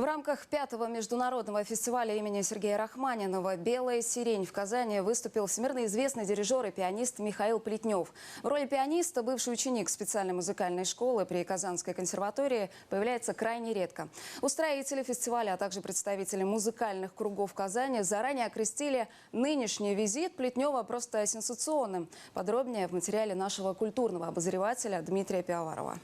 В рамках 5-го международного фестиваля имени Сергея Рахманинова «Белая сирень» в Казани выступил всемирно известный дирижер и пианист Михаил Плетнев. В роли пианиста бывший ученик специальной музыкальной школы при Казанской консерватории появляется крайне редко. Устроители фестиваля, а также представители музыкальных кругов Казани заранее окрестили нынешний визит Плетнева просто сенсационным. Подробнее в материале нашего культурного обозревателя Дмитрия Пивоварова.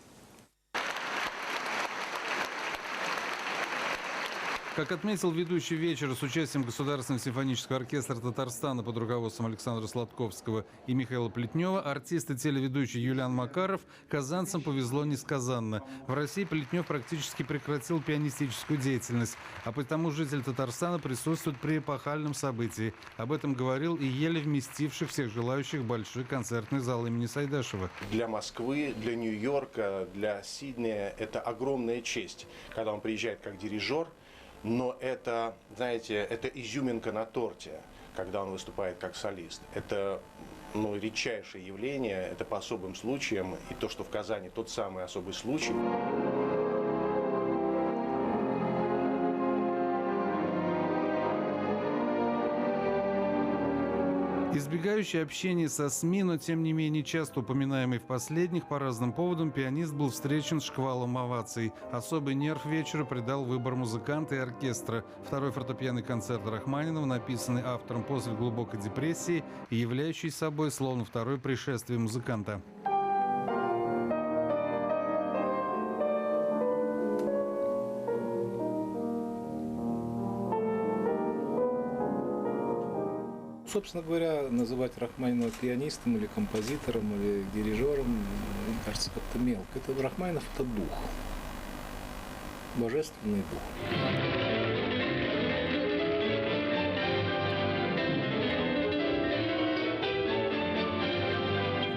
Как отметил ведущий вечера с участием Государственного симфонического оркестра Татарстана под руководством Александра Сладковского и Михаила Плетнева, артист и телеведущий Юлиан Макаров, казанцам повезло несказанно. В России Плетнев практически прекратил пианистическую деятельность, а потому житель Татарстана присутствует при эпохальном событии. Об этом говорил и еле вместивший всех желающих большой концертный зал имени Сайдашева. Для Москвы, для Нью-Йорка, для Сиднея это огромная честь, когда он приезжает как дирижер. Но это, знаете, это изюминка на торте, когда он выступает как солист. Это редчайшее явление, это по особым случаям. И то, что в Казани тот самый особый случай. Избегающий общения со СМИ, но тем не менее часто упоминаемый в последних по разным поводам, пианист был встречен шквалом оваций. Особый нерв вечера придал выбор музыканта и оркестра. Второй фортепианный концерт Рахманинова, написанный автором после глубокой депрессии и являющий собой словно второе пришествие музыканта. Собственно говоря, называть Рахманинова пианистом или композитором, или дирижером, мне кажется, как-то мелко. Рахманинов – это дух, божественный дух.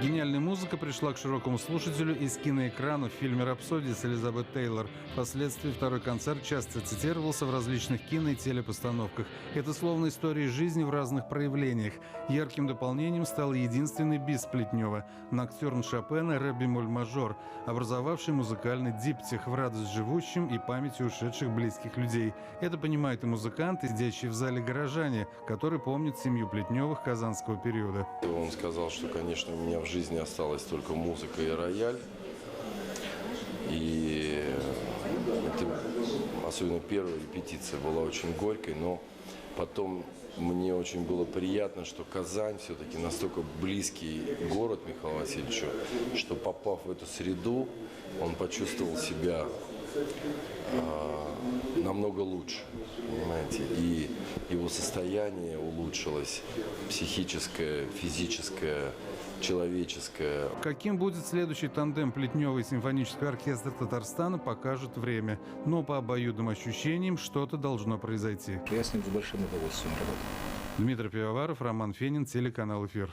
Гениальная музыка пришла к широкому слушателю из киноэкрана в фильме «Рапсодия» с Элизабет Тейлор. Впоследствии второй концерт часто цитировался в различных кино- и телепостановках. Это словно история жизни в разных проявлениях. Ярким дополнением стал единственный бис Плетнева – ноктюрн Шопена «Ре-бемоль-мажор», образовавший музыкальный диптих в радость живущим и памяти ушедших близких людей. Это понимают и музыканты, сидящие в зале горожане, которые помнят семью Плетневых казанского периода. Он сказал, что, конечно, у меня в жизни осталась только музыка и рояль. И это, особенно первая репетиция была очень горькой, но потом мне очень было приятно, что Казань все-таки настолько близкий город Михаилу Васильевичу, что, попав в эту среду, он почувствовал себя намного лучше, понимаете, и его состояние улучшилось, психическое, физическое, человеческое. Каким будет следующий тандем Плетнева и симфонического оркестра Татарстана, покажет время. Но по обоюдным ощущениям что-то должно произойти. Я с ним с большим удовольствием работаю. Дмитрий Пивоваров, Роман Фенин, телеканал «Эфир».